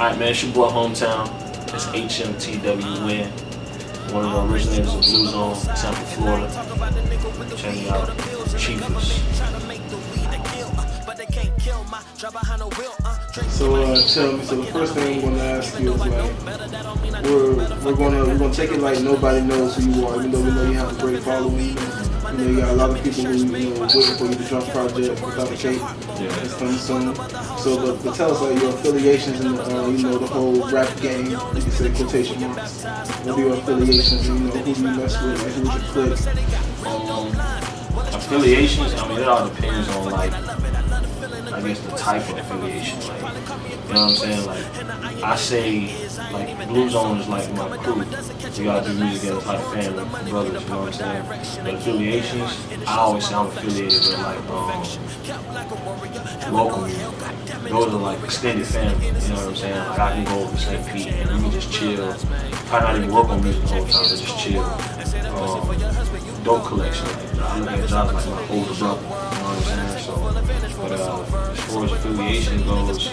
Alright, man, it's your boy Hometown. It's HMTWN, one of the originators of Blue Zone, Tampa, Florida. Check me out. Chiefers. So tell me. So the first thing I'm gonna ask you is like, we're gonna take it like nobody knows who you are, even though we know you have a great following. You know, you got a lot of people who waiting for you to drop a project without a cake. Yeah. It's coming soon. So, but tell us like your affiliations in the the whole rap game. You can say quotation marks. What are your affiliations? And, who do you mess with? Like who's your clique? Affiliations. I mean, it all depends on like, I guess the type of affiliation. Like, you know what I'm saying? Like, I say, like, Blue Zone is like my crew. We all do music as like family, brothers. You know what I'm saying? But affiliations, I always say I'm affiliated with like local music. Those are like extended family. You know what I'm saying? Like, I can go over to St. Pete and we can just chill. Probably not even work on music the whole time, but just chill. Dope collection. Like, I look at Josh like my older brother. You know what I'm saying? So, but as far as affiliation goes,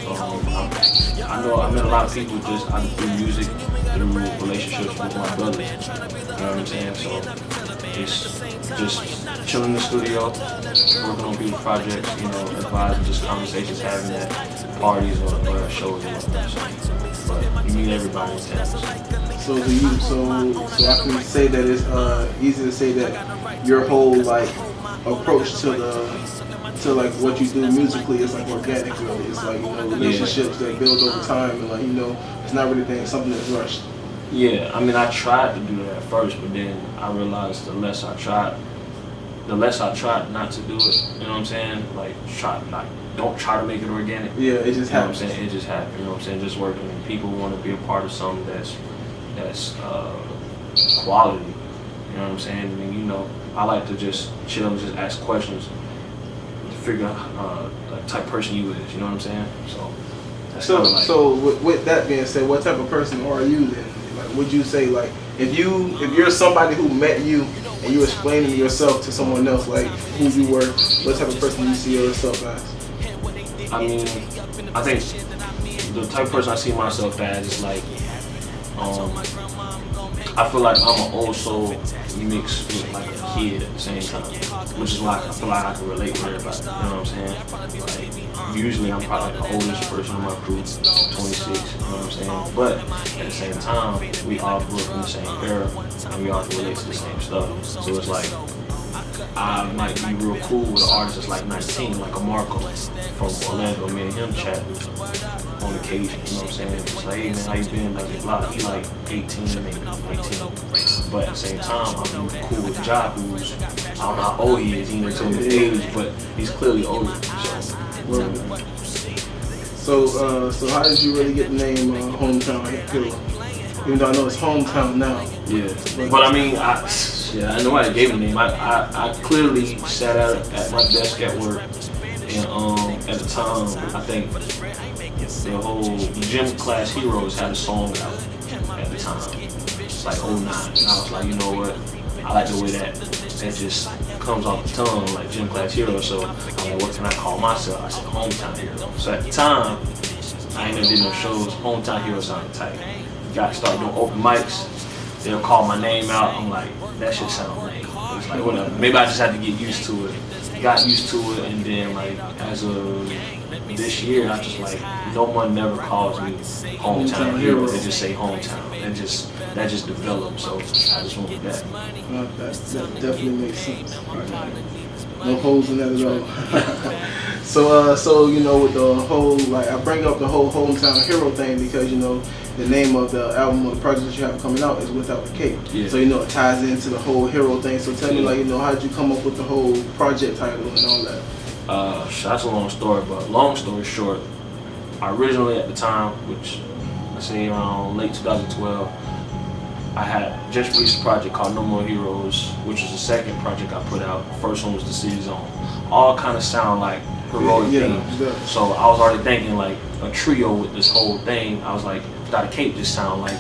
I know I met a lot of people just through music, through relationships with my brothers. You know what I'm saying? So it's just chilling in the studio, working on people's projects, advising, just conversations, having at parties or shows and whatnot. But you meet everybody in town. So I can say that it's easy to say that your whole like approach to like what you do musically is like organic really. It's like relationships that build over time and like it's not really something that's rushed. Yeah, I mean I tried to do that at first, but then I realized the less I tried not to do it. You know what I'm saying? Like don't try to make it organic. Yeah, it just happens. You know what I'm saying? It just happened. You know what I'm saying? Just working and people want to be a part of something that's quality. You know what I'm saying? I mean, I like to just chill and just ask questions to figure out the type of person you is. You know what I'm saying? So that's so with that being said, what type of person are you then? Like, would you say like if you're somebody who met you and you explaining yourself to someone else like who you were, what type of person do you see yourself as? I mean, I think the type of person I see myself as is like, I feel like I'm an old soul mixed with like a kid at the same time, which is why I feel like I can relate with everybody. You know what I'm saying? Like, usually I'm probably like the oldest person in my crew, 26. You know what I'm saying? But at the same time, we all grew up in the same era and we all can relate to the same stuff. So it's like, I might be real cool with an artist that's like 19, like a Marco from Orlando. Me and him chat on occasion, you know what I'm saying? It's like, hey man, how you been? Like, blah. He like 18, maybe 18. But at the same time, I'm cool with Ja, who's, I don't know how old he is, he never told me his age, but he's clearly older. So how did you really get the name Hometown Hero? Even though I know it's Hometown now. Yeah, but I mean, I nobody gave me a name. I clearly sat at my desk at work, and at the time, I think the whole Gym Class Heroes had a song out at the time. It's like 09, and I was like, you know what? I like the way that just comes off the tongue, like Gym Class Heroes. So I'm like, what can I call myself? I said Hometown Hero. So at the time, I ain't never did no shows. Hometown Hero sounded tight. Got to start doing open mics. They'll call my name out. I'm like, that shit sound lame. It's like, whatever. Maybe I just had to get used to it. Got used to it, and then like as of this year, I just like no one never calls me Hometown Hero. They just say Hometown. That just developed. So I just went with that. That definitely makes sense. No holes in that at all. So with the whole like I bring up the whole Hometown Hero thing because the name of the album or the project that you have coming out is Without the Cake. Yeah. So it ties into the whole hero thing. So tell me how did you come up with the whole project title and all that? That's a long story, but long story short, I originally at the time, which I say around late 2012, I had just released a project called No More Heroes, which was the second project I put out. The first one was The City Zone. All kind of sound like heroic themes. Yeah. So I was already thinking like a trio with this whole thing. I was like, Without a Cape just sound like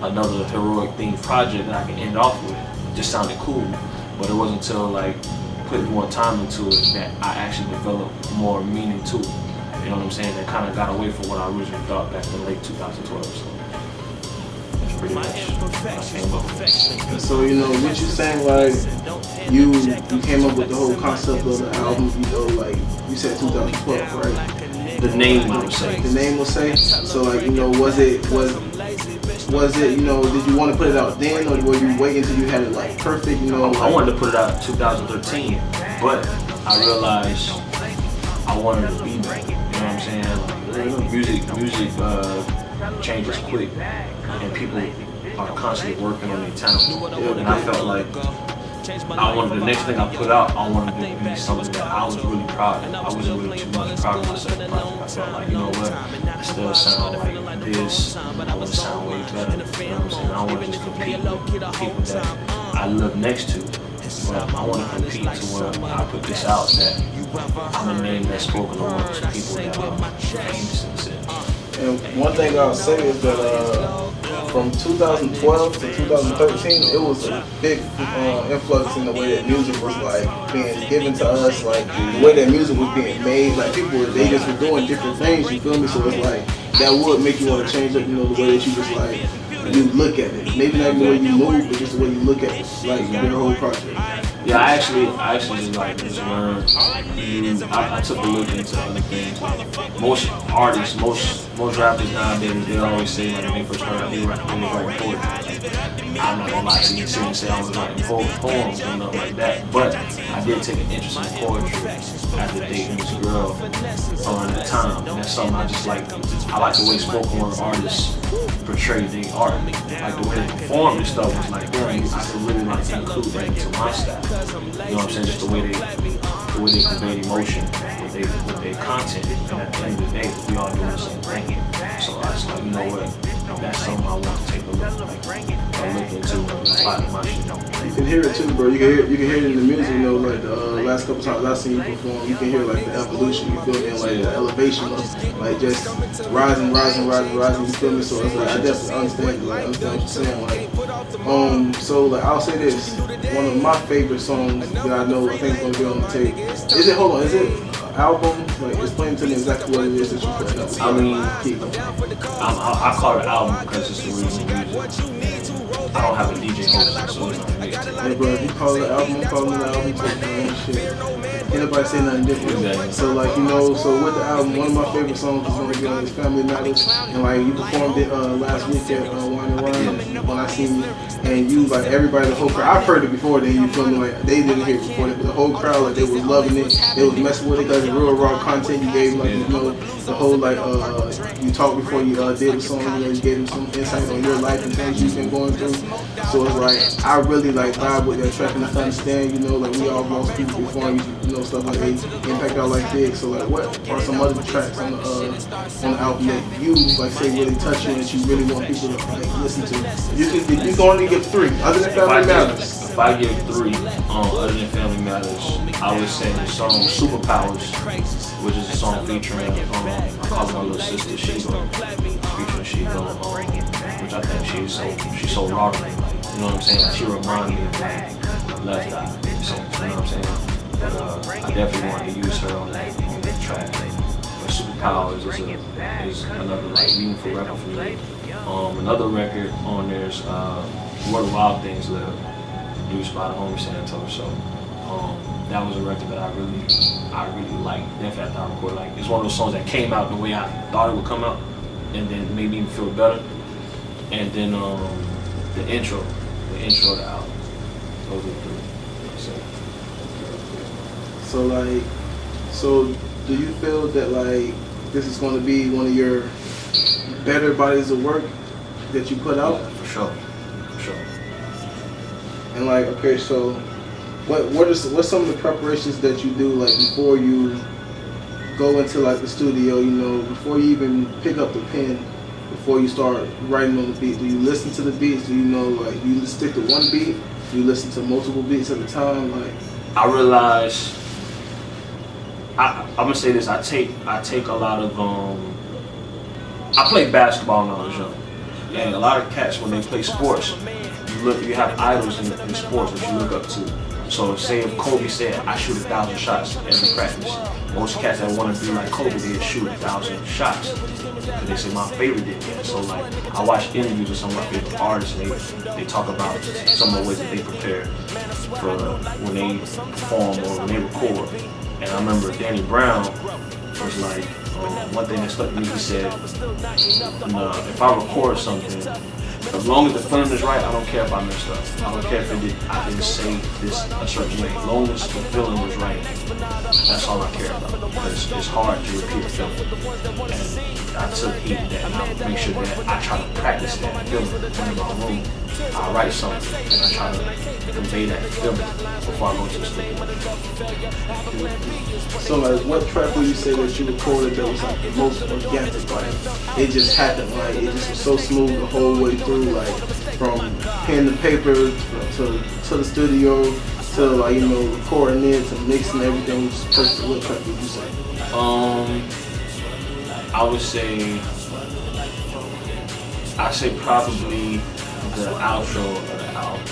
another heroic themed project that I can end off with. It just sounded cool. But it wasn't until like putting more time into it that I actually developed more meaning to it. You know what I'm saying? That kind of got away from what I originally thought back in late 2012. So that's pretty much what I came up with. So you know, what you saying, like you came up with the whole concept of the album, you know, like you said 2012, right? The name, I would say. The name will say. So like, you know, was it, you know, did you want to put it out then, or were you waiting until you had it like perfect, you know? I wanted to put it out in 2013, but I realized I wanted to be there. You know what I'm saying? Like, music changes quick, and people are constantly working on their talent. And I felt like I wanted the next thing I put out, I wanted it to be something that I was really proud of. I wasn't really too much proud of myself. I felt like, you know what, instead of sound like this, I want to sound way better. You know what I'm saying? I don't want to just compete with people that I live next to, but I want to compete to where I put this out that I'm a name that's spoken amongst people that are famous in the city. And one thing I'll say is that from 2012 to 2013, it was a big influx in the way that music was like being given to us, like the way that music was being made. Like people they just were doing different things. You feel me? So it's like that would make you want to change up, you know, the way that you just like you look at it. Maybe not the way you move, but just the way you look at it, like your whole project. Yeah, I actually just like just learned. I took a look into other things. Like most artists, most rappers nowadays, they always say like when they first started, they was writing poetry. I'm not gonna lie to you and say I was writing poems or nothing like that, but I did take an interest in poetry after dating this girl around that time. And that's something I just like. I like the way spoken word artists portray their art. Like the way they perform and stuff was like, damn, I could really like include that into my style. You know what I'm saying? Just the way they convey emotion with their content. And at the end of the day, we all doing the same thing. So I was like, you know what? That's something I want to take a look into and apply to my shit. You can hear it too, bro. You can hear it in the music. You know, like the last couple times I seen you perform, you can hear like the evolution. You feel me? And like the elevation of like just rising. You feel me? So it's like I definitely understand. Like understand what you're saying. Like so like I'll say this. One of my favorite songs that I know I think is gonna be on the tape. Is it? Hold on. Is it? Album, like explain to me exactly what it is that you put up. I mean, I call it album because it's the reason music. I don't have a DJ host, so it's not me. Hey bro, if you call it an album, I'm calling it an album too, man. Shit. Ain't nobody say nothing different. Exactly. So like, you know, so with the album, one of my favorite songs is gonna be on this Family Matters. And like you performed it last week at Wine and Rhyme when I seen you. And you like everybody, the whole crowd, I've heard it before then, you feel me, like they didn't hear it before that, but the whole crowd, like they was loving it, they was messing with it because the real raw content you gave, like you know, the whole like you talked before you did the song, you know, you gave them some insight on your life and things you've been going through. So it's like I really like vibe with that track and I understand, you know, like we all lost people before, you know, stuff like that impact out like big. So like what are some other tracks on the album that you like say really touch you that you really want people to like listen to? You can only give 3 other than Family Matters. If I give 3 other than Family Matters, I would say the song Superpowers, which is a song featuring I call her my little sister Shigo, featuring Shigo, which I think she's so raw to me. Like, you know what I'm saying? Like, she reminds me of like Left Eye. So, you know what I'm saying? But I definitely wanted to use her on that track. But Superpowers is another like meaningful record for me. Another record on there's Where the Wild Things Live, produced by the homie Santos. So that was a record that I really liked. Definitely after I recorded, like it's one of those songs that came out the way I thought it would come out, and then made me even feel better. And then the intro to the album. Those are the 3. So do you feel that like this is going to be one of your better bodies of work that you put out? Yeah, for sure. And like, okay, so what's some of the preparations that you do like before you go into like the studio? You know, before you even pick up the pen, before you start writing on the beat, do you listen to the beats? Do you know like you stick to one beat? Do you listen to multiple beats at a time? Like, I realize I'm gonna say this. I take a lot of I played basketball when I was young, and a lot of cats when they play sports, you have idols in sports that you look up to. So say if Kobe said, I shoot 1,000 shots every practice, most cats that want to be like Kobe, they shoot 1,000 shots. Because they say my favorite did that. So like, I watch interviews with some of my favorite artists, and they talk about some of the ways that they prepare for when they perform or when they record. And I remember Danny Brown was like, one thing that stuck to me, he said, if I record something, as long as the feeling is right, I don't care if I messed up. I don't care if I didn't say this a certain way. As long as the feeling was right, that's all I care about. Because it's hard to repeat a feeling. And I took heed to that, and I make sure that I try to practice that feeling when in my room. I write something, and I try to convey that feeling before I go to the studio. So like, what track would you say that you recorded that was like the most organic? Like, it just happened, like it just was so smooth the whole way through, like from pen to paper to the studio to like, you know, recording it to mixing everything was perfect. What track would you say? I would say, probably the outro of the album.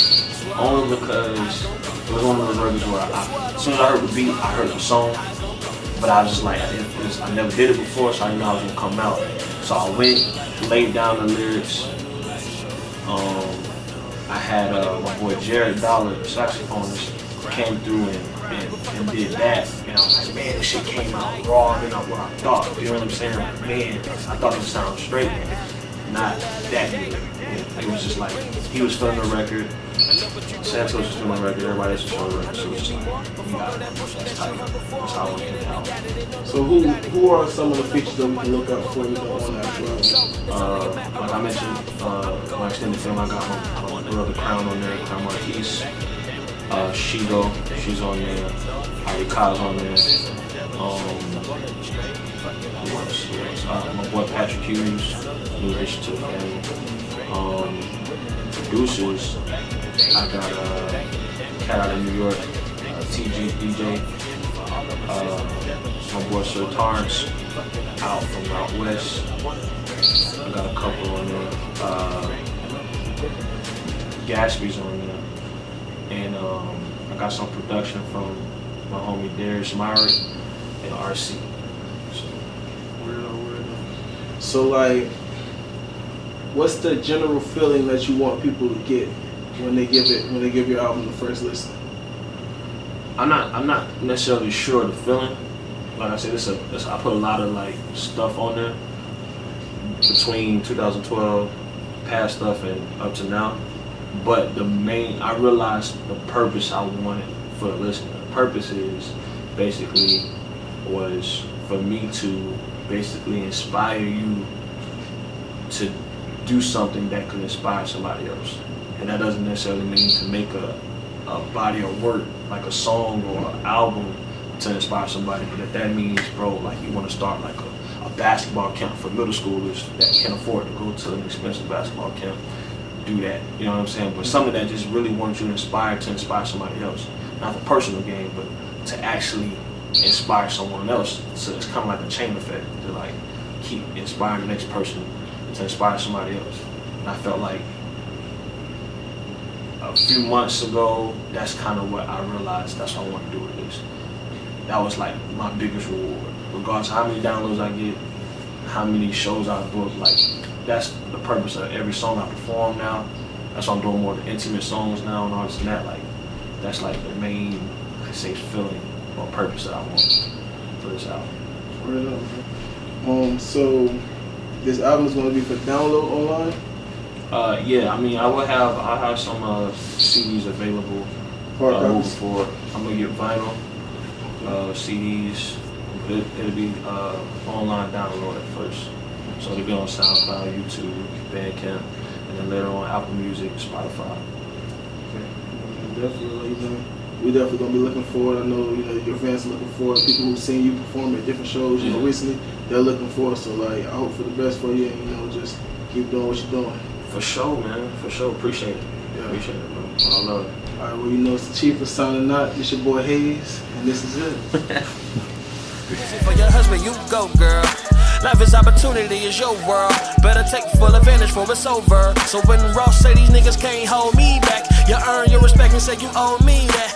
Only because it was one of those records where as soon as I heard the beat, I heard the song, but I was just like, I never did it before, so I didn't know how it was gonna come out. So I went, laid down the lyrics. I had my boy Jared Dollar, the saxophonist, came through and did that, and I was like, man, this shit came out raw than what I thought. You know what I'm saying? Like, man, I thought it would sound straight, not that good. It was just like, he was feeling the record, Santos was feeling the record, everybody else was feeling the record, so it was just like, we got it, that's tight. That's how I want to get it out. So who are some of the features that we can look out for on the actual album? Like I mentioned, my extended film, I got my brother Crown on there, Crown Marquise, Shigo, she's on there, Arika's on there, who else? My boy Patrick Hughes, new addition to the family. Producers, I got a cat out of New York, TG DJ, my boy Sir Torrance out from out west. I got a couple on there. Gatsby's on there, and I got some production from my homie Darius Myrick and RC. So, weirdo. So like, what's the general feeling that you want people to get when they give your album the first listen? I'm not necessarily sure of the feeling. Like I said, I put a lot of like stuff on there between 2012, past stuff, and up to now. But I realized the purpose I wanted for the listener. The purpose was for me to basically inspire you to do something that could inspire somebody else. And that doesn't necessarily mean to make a body of work, like a song or an album to inspire somebody, but if that means, bro, like you want to start like a basketball camp for middle schoolers that can't afford to go to an expensive basketball camp, do that, you know what I'm saying? But something that just really wants you to inspire somebody else. Not the personal gain, but to actually inspire someone else. So it's kind of like a chain effect to like keep inspiring the next person to inspire somebody else. And I felt like a few months ago, that's kind of what I realized that's what I want to do with this. That was like my biggest reward. Regardless of how many downloads I get, how many shows I book, like that's the purpose of every song I perform now. That's why I'm doing more of the intimate songs now and all this and that. Like that's like the main, I could say, feeling or purpose that I want for this album. Right on. So this album is going to be for download online? Yeah, I mean, I'll have some CDs available moving forward. I'm gonna get vinyl, CDs. It'll be online download at first, so it'll be on SoundCloud, YouTube, Bandcamp, and then later on Apple Music, Spotify. Okay. Definitely, we're definitely gonna be looking forward. I know, your fans are looking forward. People who've seen you perform at different shows, recently, they're looking forward. So like, I hope for the best for you, and just keep doing what you're doing. For sure, man. For sure. Appreciate it. Yeah. Appreciate it, bro. I love it. All right, well, it's the Chief of Sound and Not. This your boy Haze, and this is it. For your husband, you go, girl. Life is opportunity, is your world. Better take full advantage for it's over. So when Ross say these niggas can't hold me back, you earn your respect and say you owe me that.